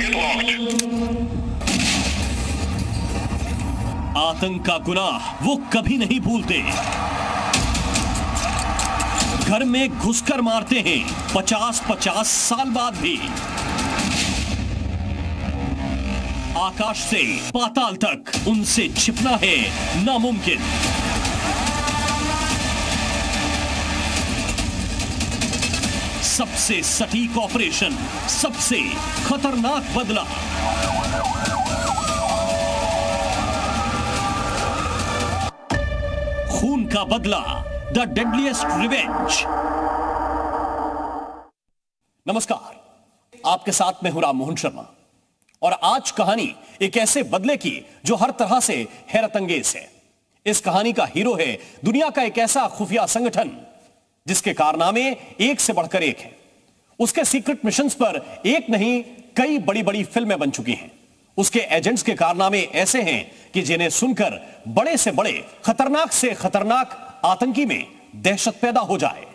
Target locked. आतंक का गुनाह वो कभी नहीं भूलते। घर में घुसकर मारते हैं 50-50 साल बाद भी। आकाश से पाताल तक उनसे छिपना है नामुमकिन। सबसे सटीक ऑपरेशन, सबसे खतरनाक बदला। खून का बदला, द डेडलीस्ट रिवेंज। नमस्कार, आपके साथ में हूं राम मोहन शर्मा और आज कहानी एक ऐसे बदले की जो हर तरह से हैरत अंगेज है। इस कहानी का हीरो है दुनिया का एक ऐसा खुफिया संगठन जिसके कारनामे एक से बढ़कर एक हैं। उसके सीक्रेट मिशंस पर एक नहीं कई बड़ी बड़ी फिल्में बन चुकी हैं। उसके एजेंट्स के कारनामे ऐसे हैं कि जिन्हें सुनकर बड़े से बड़े, खतरनाक से खतरनाक आतंकी में दहशत पैदा हो जाए।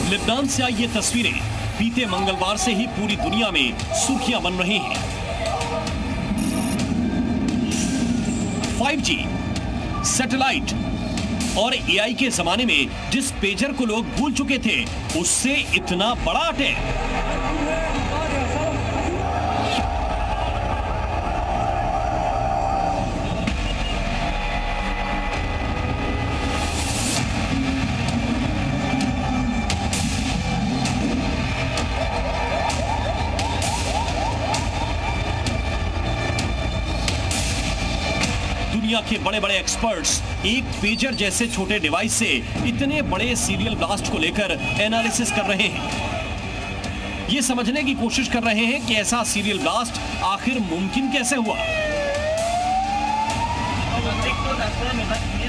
लेबनान से आई ये तस्वीरें बीते मंगलवार से ही पूरी दुनिया में सुर्खियां बन रही हैं। 5G, सैटेलाइट और AI के जमाने में जिस पेजर को लोग भूल चुके थे, उससे इतना बड़ा अटैक। दुनिया के बड़े बड़े एक्सपर्ट्स एक पेजर जैसे छोटे डिवाइस से इतने बड़े सीरियल ब्लास्ट को लेकर एनालिसिस कर रहे हैं। ये समझने की कोशिश कर रहे हैं कि ऐसा सीरियल ब्लास्ट आखिर मुमकिन कैसे हुआ।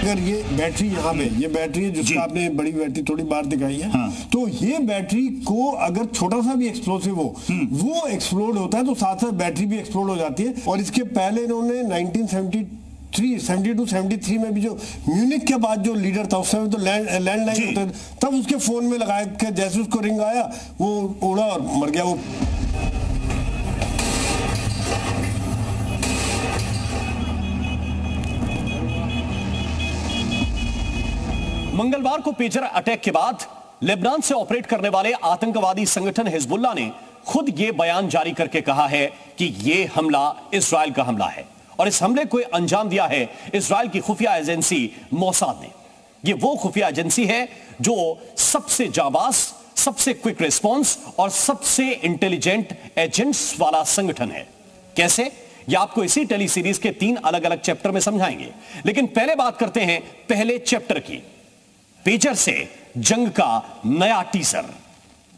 अगर ये बैटरी यहाँ पे, ये बैटरी है जिसको आपने बड़ी बैटरी थोड़ी बार दिखाई है, हाँ। तो ये बैटरी को अगर छोटा सा भी एक्सप्लोसिव हो, वो एक्सप्लोड होता है तो साथ साथ बैटरी भी एक्सप्लोड हो जाती है। और इसके पहले इन्होंने 1973 में भी जो म्यूनिक के बाद जो लीडर था उस समय तो लैंडलाइन होता था, तब उसके फोन में लगाया कि जैसे उसको रिंग आया वो उड़ा और मर गया वो। मंगलवार को पेजर अटैक के बाद लेबनान से ऑपरेट करने वाले आतंकवादी संगठन हिजबुल्लाह ने खुद ये बयान जारी करके कहा है कि ये हमला इस्राएल का हमला है और इस हमले को अंजाम दिया है इस्राएल की खुफिया एजेंसी मोसाद ने। ये वो खुफिया एजेंसी है जो सबसे जाबाज, सबसे क्विक रिस्पांस और सबसे इंटेलिजेंट एजेंट्स वाला संगठन है। कैसे, ये आपको इसी टेली सीरीज के 3 अलग अलग चैप्टर में समझाएंगे। लेकिन पहले बात करते हैं पहले चैप्टर की, पेजर से जंग का नया टीजर।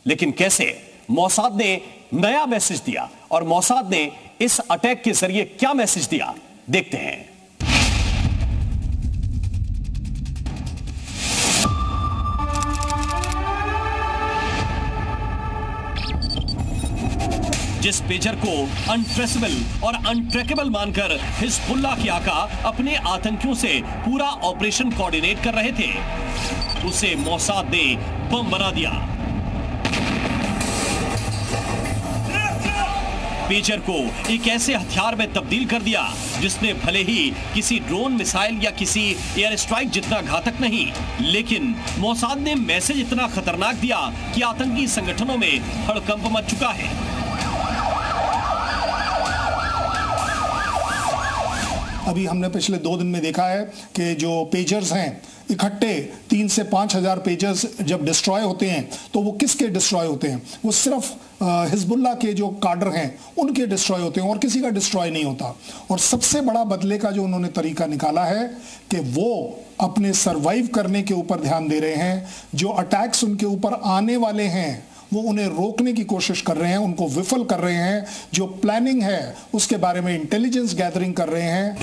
लेकिन कैसे मोसाद ने नया मैसेज दिया और मोसाद ने इस अटैक के जरिए क्या मैसेज दिया, देखते हैं। जिस पेजर को अनट्रेसेबल और अनट्रैकेबल मानकर हिजबुल्लाह के आका अपने आतंकियों से पूरा ऑपरेशन कोऑर्डिनेट कर रहे थे, उसे मोसाद ने बम बना दिया। पेजर को एक ऐसे हथियार में तब्दील कर दिया जिसने भले ही किसी ड्रोन, मिसाइल या किसी एयर स्ट्राइक जितना घातक नहीं, लेकिन मोसाद ने मैसेज इतना खतरनाक दिया कि आतंकी संगठनों में हड़कंप मच चुका है। अभी हमने पिछले 2 दिन में देखा है कि जो पेजर्स हैं इकट्ठे 3 से 5 हजार पेजर्स जब डिस्ट्रॉय होते हैं तो वो किसके डिस्ट्रॉय होते हैं? वो सिर्फ हिजबुल्लाह के जो काडर हैं उनके डिस्ट्रॉय होते हैं और किसी का डिस्ट्रॉय नहीं होता। और सबसे बड़ा बदले का जो उन्होंने तरीका निकाला है कि वो अपने सरवाइव करने के ऊपर ध्यान दे रहे हैं। जो अटैक्स उनके ऊपर आने वाले हैं वो उन्हें रोकने की कोशिश कर रहे हैं, उनको विफल कर रहे हैं। जो प्लानिंग है उसके बारे में इंटेलिजेंस गैदरिंग कर रहे हैं।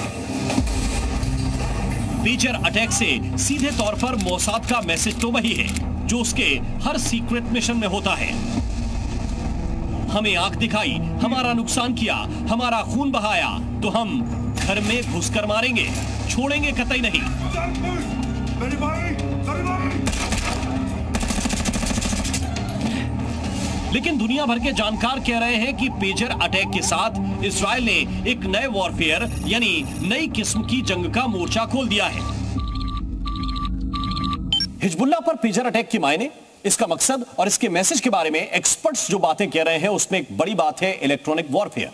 पेजर अटैक से सीधे तौर पर मोसाद का मैसेज तो वही है, जो उसके हर सीक्रेट मिशन में होता है। हमें आंख दिखाई, हमारा नुकसान किया, हमारा खून बहाया, तो हम घर में घुसकर मारेंगे, छोड़ेंगे कतई नहीं। लेकिन दुनिया भर के जानकार कह रहे हैं कि पेजर अटैक के साथ इजराइल ने एक नए वॉरफेयर यानी नई किस्म की जंग का मोर्चा खोल दिया है। हिजबुल्लाह पर पेजर अटैक के मायने, इसका मकसद और इसके मैसेज के बारे में एक्सपर्ट्स जो बातें कह रहे हैं उसमें एक बड़ी बात है इलेक्ट्रॉनिक वॉरफेयर।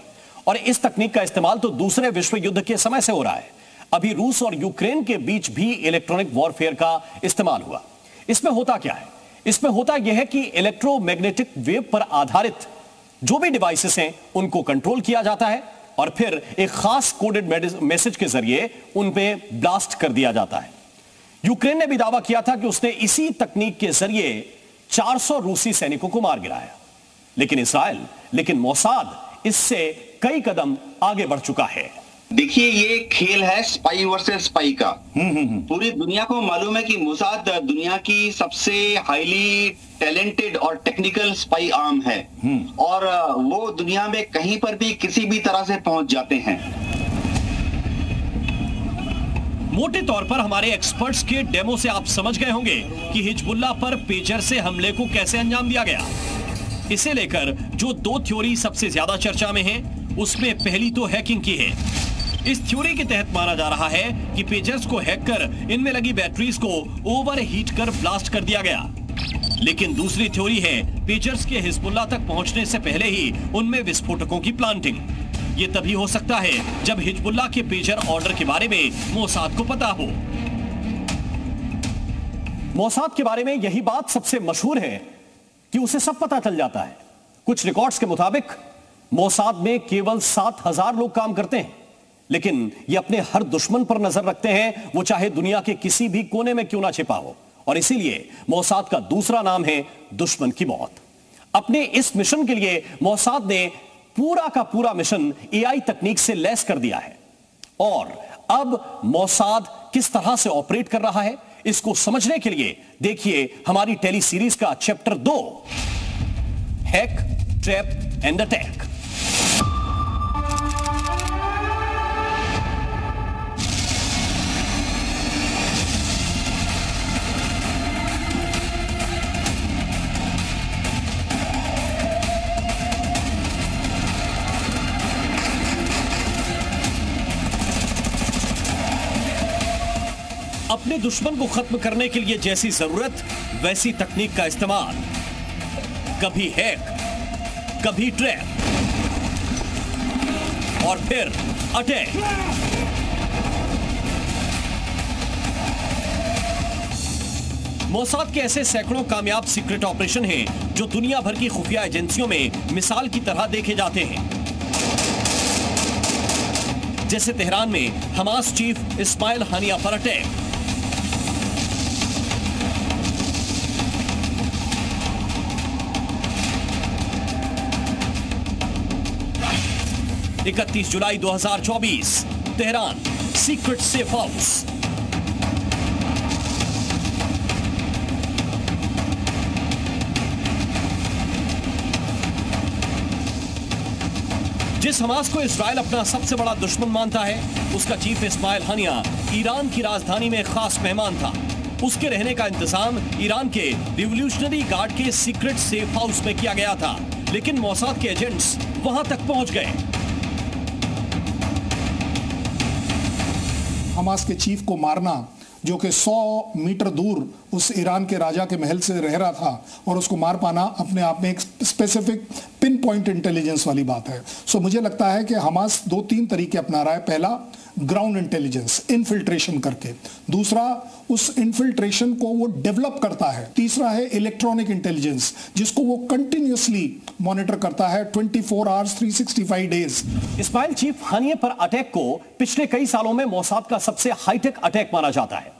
और इस तकनीक का इस्तेमाल तो दूसरे विश्व युद्ध के समय से हो रहा है। अभी रूस और यूक्रेन के बीच भी इलेक्ट्रॉनिक वॉरफेयर का इस्तेमाल हुआ। इसमें होता क्या है? इसमें होता यह है कि इलेक्ट्रोमैग्नेटिक वेव पर आधारित जो भी डिवाइसेस हैं उनको कंट्रोल किया जाता है और फिर एक खास कोडेड मैसेज के जरिए उन पे ब्लास्ट कर दिया जाता है। यूक्रेन ने भी दावा किया था कि उसने इसी तकनीक के जरिए 400 रूसी सैनिकों को मार गिराया। लेकिन मोसाद इससे कई कदम आगे बढ़ चुका है। देखिए, ये खेल है स्पाई वर्सेस स्पाई का। पूरी दुनिया को मालूम है कि मोसाद दुनिया की सबसे हाईली टैलेंटेड और टेक्निकल स्पाई आर्म है और वो दुनिया में कहीं पर भी किसी भी तरह से पहुंच जाते हैं। मोटे तौर पर हमारे एक्सपर्ट्स के डेमो से आप समझ गए होंगे कि हिजबुल्लाह पर पेजर से हमले को कैसे अंजाम दिया गया। इसे लेकर जो दो थ्योरी सबसे ज्यादा चर्चा में हैं, उसमें पहली तो हैकिंग की है। इस थ्योरी के तहत माना जा रहा है कि पेजर्स को हैक कर इनमें लगी बैटरीज को ओवरहीट कर ब्लास्ट कर दिया गया। लेकिन दूसरी थ्योरी है पेजर्स के हिजबुल्लाह तक पहुंचने से पहले ही उनमें विस्फोटकों की प्लांटिंग। ये तभी हो सकता है जब हिजबुल्लाह के पेजर ऑर्डर के बारे में मोसाद को पता हो। मोसाद के बारे में यही बात सबसे मशहूर है कि उसे सब पता चल जाता है। कुछ रिकॉर्ड्स के मुताबिक मोसाद में केवल 7,000 लोग काम करते हैं, लेकिन ये अपने हर दुश्मन पर नजर रखते हैं, वो चाहे दुनिया के किसी भी कोने में क्यों ना छिपा हो। और इसीलिए मोसाद का दूसरा नाम है दुश्मन की मौत। अपने इस मिशन के लिए मोसाद ने पूरा का पूरा मिशन एआई तकनीक से लैस कर दिया है। और अब मोसाद किस तरह से ऑपरेट कर रहा है, इसको समझने के लिए देखिए हमारी टेली सीरीज का chapter 2, hack, trap and attack. अपने दुश्मन को खत्म करने के लिए जैसी जरूरत वैसी तकनीक का इस्तेमाल। कभी हैक, कभी ट्रैप और फिर अटैक। मोसाद के ऐसे सैकड़ों कामयाब सीक्रेट ऑपरेशन हैं जो दुनिया भर की खुफिया एजेंसियों में मिसाल की तरह देखे जाते हैं। जैसे तेहरान में हमास चीफ इस्माइल हानिया पर अटैक, 31 जुलाई 2024 तेहरान सीक्रेट सेफ हाउस। जिस हमास को इजराइल अपना सबसे बड़ा दुश्मन मानता है, उसका चीफ इस्माइल हानिया ईरान की राजधानी में खास मेहमान था। उसके रहने का इंतजाम ईरान के रिवोल्यूशनरी गार्ड के सीक्रेट सेफ हाउस में किया गया था, लेकिन मोसाद के एजेंट्स वहां तक पहुंच गए। हमास के चीफ को मारना, जो कि 100 मीटर दूर उस ईरान के राजा के महल से रह रहा था, और उसको मार पाना अपने आप में एक स्पेसिफिक पिन पॉइंट इंटेलिजेंस वाली बात है। सो मुझे लगता है कि हमास 2-3 तरीके अपना रहा है। पहला, ग्राउंड इंटेलिजेंस, इन्फिल्ट्रेशन करके। दूसरा, उस इन्फिल्ट्रेशन को वो डेवलप करता है। तीसरा है इलेक्ट्रॉनिक इंटेलिजेंस, जिसको वो कंटिन्यूअसली मॉनिटर करता है 24 hours 365 days. Ismail chief Haniyeh पर अटैक को पिछले कई सालों में मोसाद का सबसे हाईटेक अटैक माना जाता है।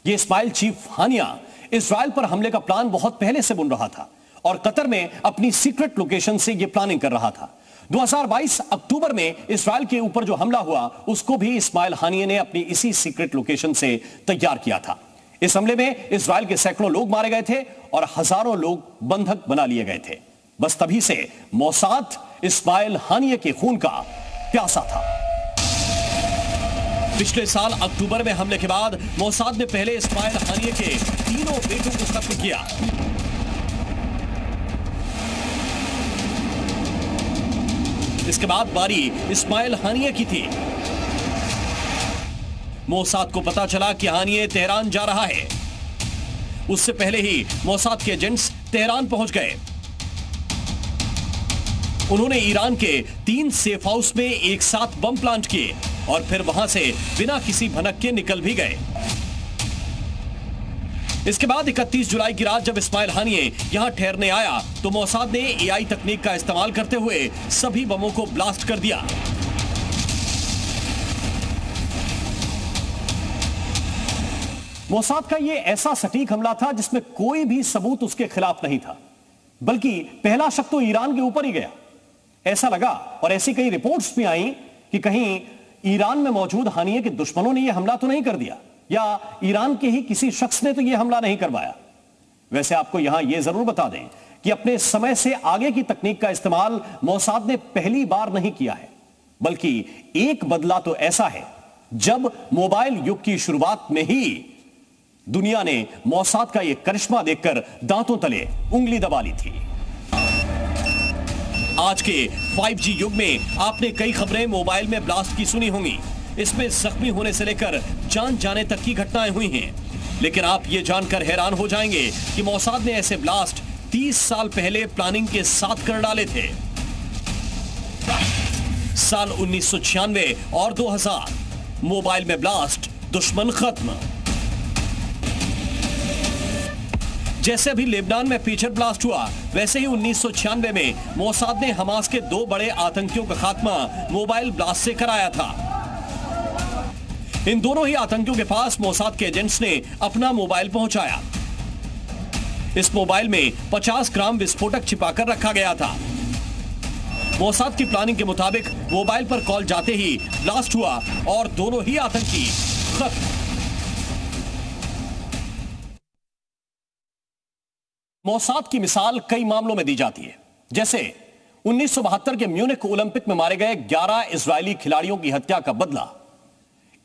ये इस्माइल चीफ हानिया इजराइल पर हमले का प्लान बहुत पहले से बुन रहा था और कतर में अपनी सीक्रेट लोकेशन से यह प्लानिंग कर रहा था। 2022 अक्टूबर में इजराइल के ऊपर जो हमला हुआ, उसको भी इस्माइल हानिया ने अपनी इसी सीक्रेट लोकेशन से तैयार किया था। इस हमले में इजराइल के सैकड़ों लोग मारे गए थे और हजारों लोग बंधक बना लिए गए थे। बस तभी से मोसाद इस्माइल हानिये के खून का प्यासा था। पिछले साल अक्टूबर में हमले के बाद मोसाद ने पहले इस्माइल हानिये के तीनों बेटों को खत्म किया। इसके बाद बारी इस्माइल हानिये की थी। मोसाद को पता चला कि हानिये तेहरान जा रहा है। उससे पहले ही मोसाद के एजेंट्स तेहरान पहुंच गए। उन्होंने ईरान के 3 सेफ हाउस में एक साथ बम प्लांट किए और फिर वहां से बिना किसी भनक के निकल भी गए। इसके बाद 31 जुलाई की रात जब इस्माइल हानिये यहां ठहरने आया तो मोसाद ने एआई तकनीक का इस्तेमाल करते हुए सभी बमों को ब्लास्ट कर दिया। मोसाद का यह ऐसा सटीक हमला था जिसमें कोई भी सबूत उसके खिलाफ नहीं था, बल्कि पहला शक तो ईरान के ऊपर ही गया। ऐसा लगा और ऐसी कई रिपोर्ट्स भी आई कि कहीं ईरान में मौजूद हानिये के दुश्मनों ने यह हमला तो नहीं कर दिया या ईरान के ही किसी शख्स ने तो यह हमला नहीं करवाया। वैसे आपको यहां यह जरूर बता दें कि अपने समय से आगे की तकनीक का इस्तेमाल मोसाद ने पहली बार नहीं किया है, बल्कि एक बदला तो ऐसा है जब मोबाइल युग की शुरुआत में ही दुनिया ने मोसाद का यह करिश्मा देखकर दांतों तले उंगली दबा ली थी। आज के 5G युग में आपने कई खबरें मोबाइल में ब्लास्ट की सुनी होंगी। इसमें जख्मी होने से लेकर जान जाने तक की घटनाएं हुई हैं। लेकिन आप ये जानकर हैरान हो जाएंगे कि मोसाद ने ऐसे ब्लास्ट 30 साल पहले प्लानिंग के साथ कर डाले थे। साल 1996 और 2000 मोबाइल में ब्लास्ट, दुश्मन खत्म। जैसे अभी लेबनान में पेजर ब्लास्ट हुआ, वैसे ही 1996 में मोसाद ने हमास के 2 बड़े आतंकियों का खात्मा मोबाइल ब्लास्ट से कराया था। इन दोनों ही आतंकियों के पास मोसाद के एजेंट्स ने अपना मोबाइल पहुंचाया। इस मोबाइल में 50 ग्राम विस्फोटक छिपाकर रखा गया था। मोसाद की प्लानिंग के मुताबिक मोबाइल पर कॉल जाते ही ब्लास्ट हुआ और दोनों ही आतंकी खत्म। मोसाद की मिसाल कई मामलों में दी जाती है, जैसे 1972 के म्यूनिख ओलंपिक में मारे गए 11 इजरायली खिलाड़ियों की हत्या का बदला।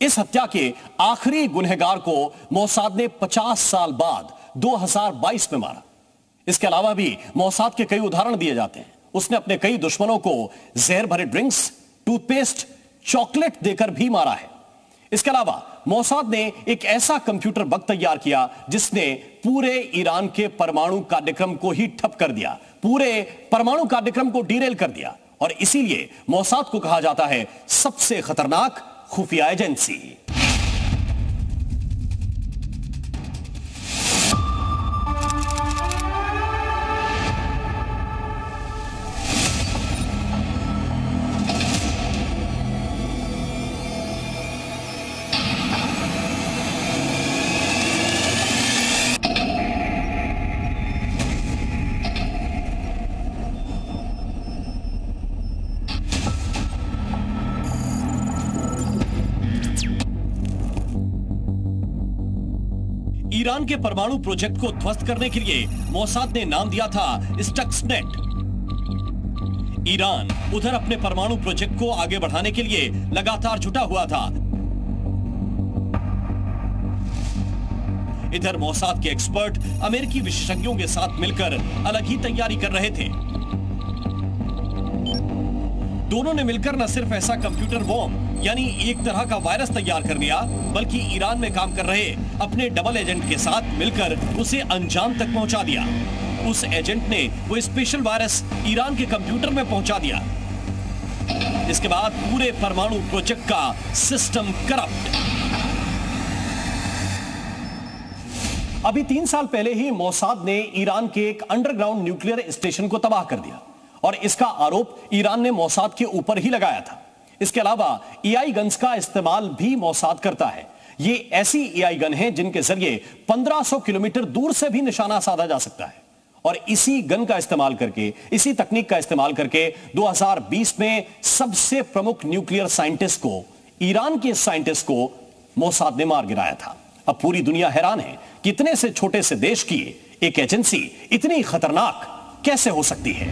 इस हत्या के आखिरी गुनहगार को मोसाद ने 50 साल बाद 2022 में मारा। इसके अलावा भी मोसाद के कई उदाहरण दिए जाते हैं। उसने अपने कई दुश्मनों को जहर भरे ड्रिंक्स, टूथपेस्ट, चॉकलेट देकर भी मारा है। इसके अलावा मोसाद ने एक ऐसा कंप्यूटर बग तैयार किया जिसने पूरे ईरान के परमाणु कार्यक्रम को ही ठप कर दिया, पूरे परमाणु कार्यक्रम को डीरेल कर दिया। और इसीलिए मोसाद को कहा जाता है सबसे खतरनाक खुफिया एजेंसी। ईरान के परमाणु प्रोजेक्ट को ध्वस्त करने के लिए मोसाद ने नाम दिया था स्टक्सनेट। ईरान उधर अपने परमाणु प्रोजेक्ट को आगे बढ़ाने के लिए लगातार जुटा हुआ था। इधर मोसाद के एक्सपर्ट अमेरिकी विशेषज्ञों के साथ मिलकर अलग ही तैयारी कर रहे थे। दोनों ने मिलकर न सिर्फ ऐसा कंप्यूटर बॉम्ब यानी एक तरह का वायरस तैयार कर लिया, बल्कि ईरान में काम कर रहे अपने डबल एजेंट के साथ मिलकर उसे अंजाम तक पहुंचा दिया। उस एजेंट ने वो स्पेशल वायरस ईरान के कंप्यूटर में पहुंचा दिया। इसके बाद पूरे परमाणु प्रोजेक्ट का सिस्टम करप्ट। अभी 3 साल पहले ही मोसाद ने ईरान के एक अंडरग्राउंड न्यूक्लियर स्टेशन को तबाह कर दिया और इसका आरोप ईरान ने मोसाद के ऊपर ही लगाया था। इसके अलावा एआई गन्स का इस्तेमाल भी मोसाद करता है। ये ऐसी एआई गन है जिनके जरिए 1500 किलोमीटर दूर से भी निशाना साधा जा सकता है। और इसी गन का इस्तेमाल करके, इसी तकनीक का इस्तेमाल करके 2020 में सबसे प्रमुख न्यूक्लियर साइंटिस्ट को, ईरान के साइंटिस्ट को मोसाद ने मार गिराया था। अब पूरी दुनिया हैरान है कि इतने से छोटे से देश की एक एजेंसी इतनी खतरनाक कैसे हो सकती है।